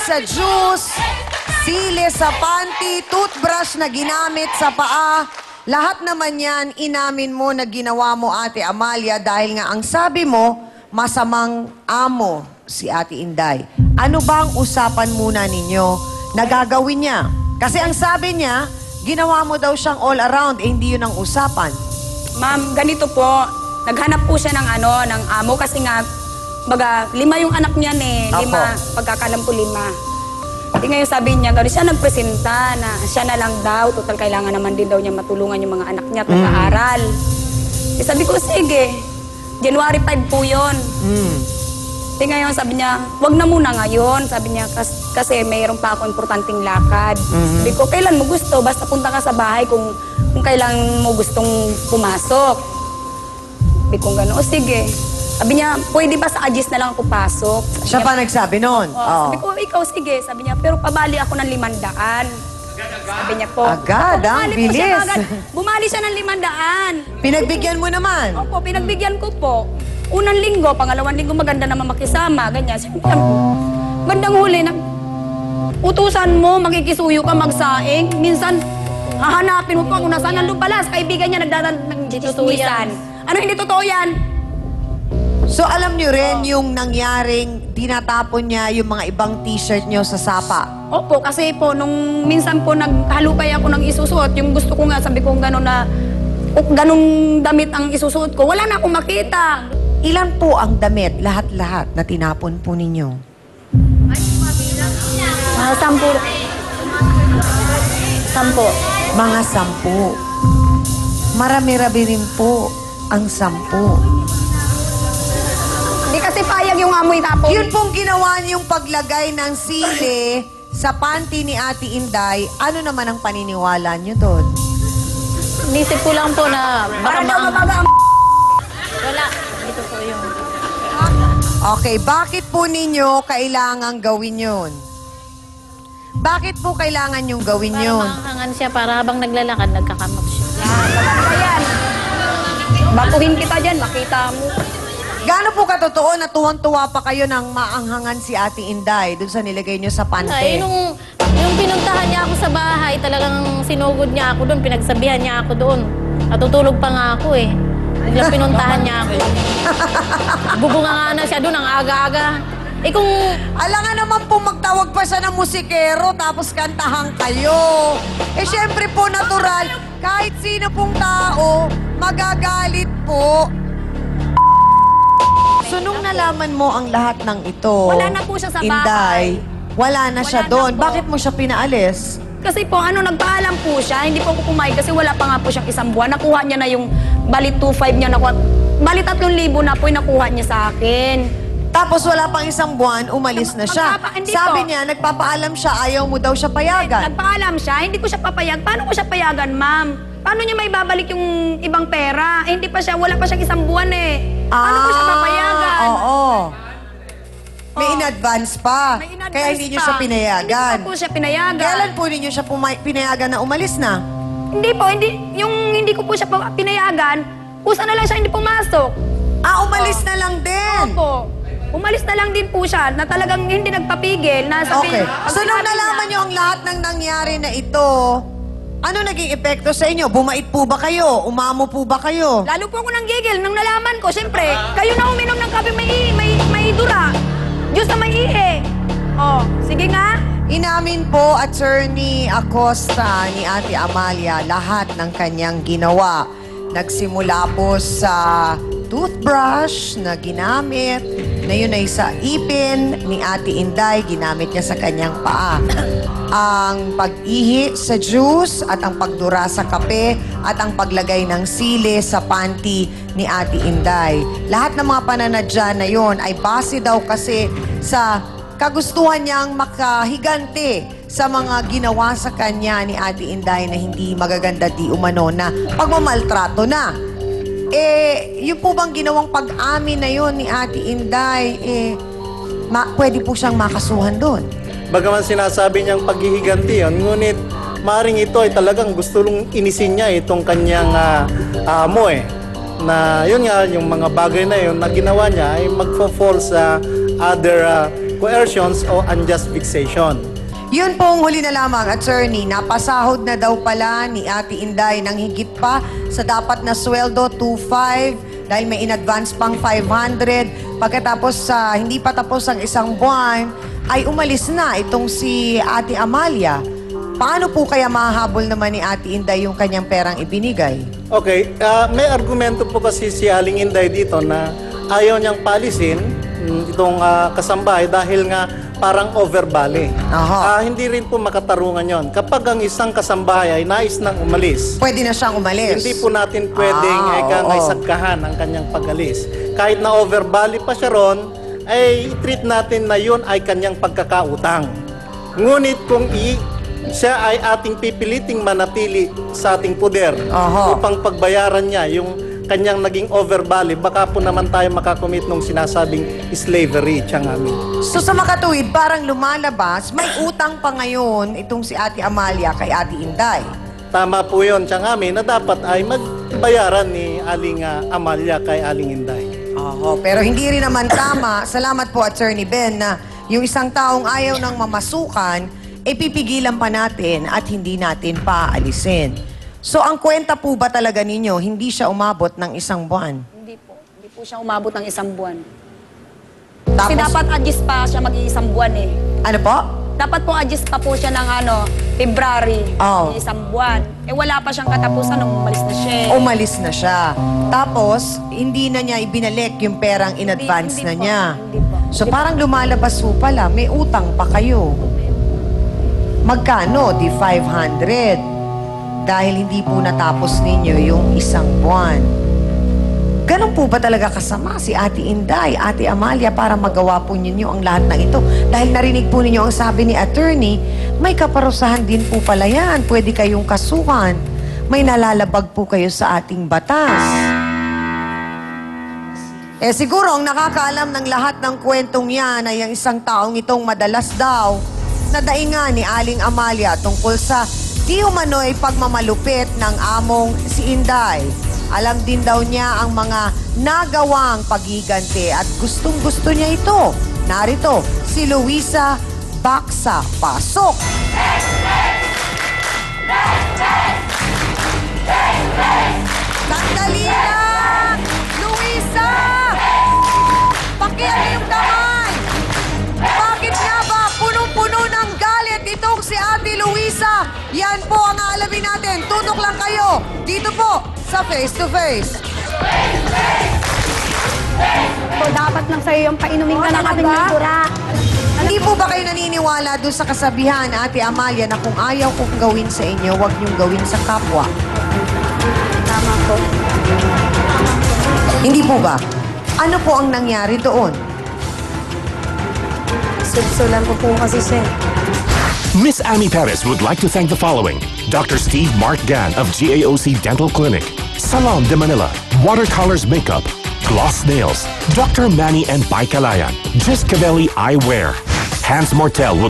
sa juice, sili sa panty, toothbrush na ginamit sa paa. Lahat naman yan, inamin mo na ginawa mo, Ate Amalia, dahil nga ang sabi mo, masamang amo si Ate Inday. Ano ba ang usapan muna ninyo na gagawin niya? Kasi ang sabi niya, ginawa mo daw siyang all around, hindi yun ang usapan. Ma'am, ganito po. Naghanap po siya ng ng amo kasi nga, baga, 5 yung anak niya eh. 5, pagkakalam ko 5. Ngayon sabi niya, gano'n siya nagpresenta na siya na lang daw. Total, kailangan naman din daw niya matulungan yung mga anak niya at mag-aaral. Sabi ko, sige. January 5 po yun. Ngayon sabi niya, wag na muna ngayon. Sabi niya, kasi mayroon pa ako importanteng lakad. Sabi ko, kailan mo gusto? Basta punta ka sa bahay kung kailan mo gustong pumasok. Sabi ko gano'n, o sige. Sabi niya, pwede ba sa Agis na lang ako pasok? Siya pa nagsabi noon? Sabi ko, ikaw sige. Sabi niya, pero pabali ako ng 500. Sabi niya po. Agad, bilis. Bumali siya ng 500. Pinagbigyan mo naman? Opo, pinagbigyan ko po. Unang linggo, pangalawang linggo, maganda naman makisama. Ganyan. Siyempre, bandang huli, utusan mo, makikisuyo ka, magsaing. Minsan, hahanapin mo pa kung nasaan. Nandun pala, sa kaibigan niya, nagdadaan. Ano hindi totoo yan? So alam niyo rin yung nangyaring tinatapon niya yung mga ibang t-shirt niyo sa sapa? Opo, kasi po, nung minsan po naghalukay ako ng isusuot, yung gusto ko nga, sabi ko gano'n na, ganong damit ang isusuot ko, wala na akong makita. Ilan po ang damit, lahat-lahat, na tinapon po ninyo? 10. 10. Mga 10. Marami-rami rin po ang 10. Hindi kasi payag yung amoy tapon. Yun pong ginawa niyong paglagay ng sili sa panty ni Ate Inday, ano naman ang paniniwala niyo doon? Nisip ko lang po na baka wala. Dito po yung... Okay, bakit po ninyo kailangan gawin yun? Bakit po kailangan yung gawin Para yun? manghangan siya para habang naglalakad, nagkakamot siya. Yan. Batuhin kita dyan, makita mo. Gaano po katotoo na tuwang-tuwa pa kayo ng maanghangan si Ate Inday doon sa nilagay niyo sa pante? Ay, nung pinuntahan niya ako sa bahay, talagang sinugod niya ako doon, pinagsabihan niya ako doon. Natutulog pa nga ako eh. Biglang pinuntahan niya ako. Bubunga nga na siya doon, ang aga-aga. Eh kung... Alam nga naman po magtawag pa siya ng musikero tapos kantahan kayo. Eh syempre po natural, kahit sino pong tao, magagalit po. So nung nalaman mo ang lahat ng ito, Wala na po siya sa Inday, bahay. wala na siya Wala na doon. po. Bakit mo siya pinaalis? Kasi po, nagpaalam po siya. Hindi po ako kumain kasi wala pa nga po siyang 1 buwan. Nakuha niya na yung balit 2,500 niya nakuha. Balit 3,000 na po yung nakuha niya sa akin. Tapos wala pang 1 buwan, umalis na siya. Hindi Sabi po. niya, nagpapaalam siya, ayaw mo daw siya payagan. Nagpaalam siya, hindi ko siya papayag. Paano ko siya payagan, ma'am? Paano niya may babalik yung ibang pera? Eh, hindi pa siya, wala pa siyang 1 buwan eh. Paano ko siya papayagan? Oo. May in-advance pa. May in-advance Kaya hindi niyo pa. siya pinayagan. Hindi ko po siya pinayagan. Kailan po ninyo siya pinayagan na umalis na? Hindi po, hindi ko po siya pinayagan. Kusa na lang siya hindi pumasok. Umalis na lang din. Opo. Umalis na lang din po siya na talagang hindi nagpapigil. Okay. So nung nalaman niyo ang lahat ng nangyari na ito, ano naging epekto sa inyo? Bumait po ba kayo? Umamo po ba kayo? Lalo po ako nang gigil nang nalaman ko. Siyempre, kayo na uminom ng kape may dura. Diyos na may ihi. Oh, sige nga. Inamin po, Attorney Acosta ni Ate Amalia, lahat ng kanyang ginawa. Nagsimula po sa toothbrush na ginamit, na yun ay sa ipin ni Ate Inday, ginamit niya sa kanyang paa. Ang pag-ihi sa juice at ang pagdura sa kape at ang paglagay ng sili sa panty ni Ate Inday. Lahat ng mga pananadya na yon ay base daw kasi sa kagustuhan niyang makahigante sa mga ginawa sa kanya ni Ate Inday na hindi magaganda di umano na pagmamaltrato na. Yung po bang ginawang pag-amin na yon ni Ate Inday, pwede po siyang makasuhan doon? Bagaman sinasabi niyang paghihiganti yun, ngunit maaaring ito ay talagang gusto lang inisin niya itong kanyang amo Na yun nga, yung mga bagay na yun na ginawa niya ay magfo-fall sa other coercions o unjust vexation. Yun pong huli na lamang, attorney, napasahod na daw pala ni Ate Inday ng higit pa sa dapat na sweldo, 2,500, dahil may in-advance pang 500. Pagkatapos hindi pa tapos ang isang buwan, ay umalis na itong si Ate Amalia. Paano po kaya mahahabol naman ni Ate Inday yung kanyang perang ibinigay? Okay, may argumento po kasi si Aling Inday dito na ayaw niyang palisin itong kasambahay dahil nga parang overbali. Aha. Hindi rin po makatarungan yon. Kapag ang isang kasambahay ay nais nang umalis, Pwede na siyang umalis. hindi po natin pwedeng oo. isagkahan ang kanyang pag-alis. Kahit na overbali pa siya ron, ay treat natin na yun ay kanyang pagkakautang. Ngunit kung siya ay ating pipiliting manatili sa ating puder Aha. upang pagbayaran niya yung kanyang naging overbali, baka po naman tayo makakomit nung sinasabing slavery, tiyang amin. So sa makatuwid, parang lumalabas, may utang pa ngayon itong si Ate Amalia kay Ate Inday. Tama po yun, tiyang amin, na dapat ay magbayaran ni Aling Amalia kay Aling Inday. Oho, pero hindi rin naman tama. Salamat po, Attorney Ben, na yung isang taong ayaw ng mamasukan, pipigilan pa natin at hindi natin paalisin. So, ang kwenta po ba talaga ninyo, hindi siya umabot ng isang buwan? Hindi po. Hindi po siya umabot ng isang buwan. Kasi Tapos, dapat adjust pa siya mag-iisang buwan eh. ano po? Dapat po adjust pa po siya ng February, Oh. isang buwan. Wala pa siyang katapusan nung umalis na siya. Umalis na siya. Tapos, hindi na niya ibinalik yung perang in advance Hindi na po, niya. hindi po. So, parang lumalabas po pala, may utang pa kayo. Magkano? Di 500. Dahil hindi po natapos ninyo yung isang buwan. Ganon po ba talaga kasama si Ate Inday, Ate Amalia para magawa po ninyo ang lahat ng ito? Dahil narinig po ninyo ang sabi ni attorney, may kaparusahan din po pala yan. Pwede kayong kasuhan. May nalalabag po kayo sa ating batas. Siguro ang nakakaalam ng lahat ng kwentong yan ay ang isang taong itong madalas daw na daingan ni Aling Amalia tungkol sa di umano'y pagmamalupit ng among si Inday. Alam din daw niya ang mga nagawang paghiganti at gustong-gusto niya ito. Narito, si Luisa Baksa. Pasok! Sandali lang! Luisa! Pakiano yung kamay! Bakit nga ba punong-puno ng galit itong si Ate Luisa? Yan po ang aalamin natin. Tutok lang kayo. Dito po sa Face to Face. So, dapat lang sa'yo yung painumin ka ng ating nagura. Hindi po ba kayo naniniwala doon sa kasabihan, Ate Amalia, na kung ayaw kong gawin sa inyo, huwag niyong gawin sa kapwa? Tama po. Hindi po ba? Ano po ang nangyari doon? Sudsulan po kasi siya. Miss Amy Perez would like to thank the following: Dr. Steve Mark Gan of GAOC Dental Clinic, Salon de Manila, Watercolors Makeup, Gloss Nails, Dr. Manny and Pai Kalayan, Jis Cavelli Eyewear, Hans Mortel.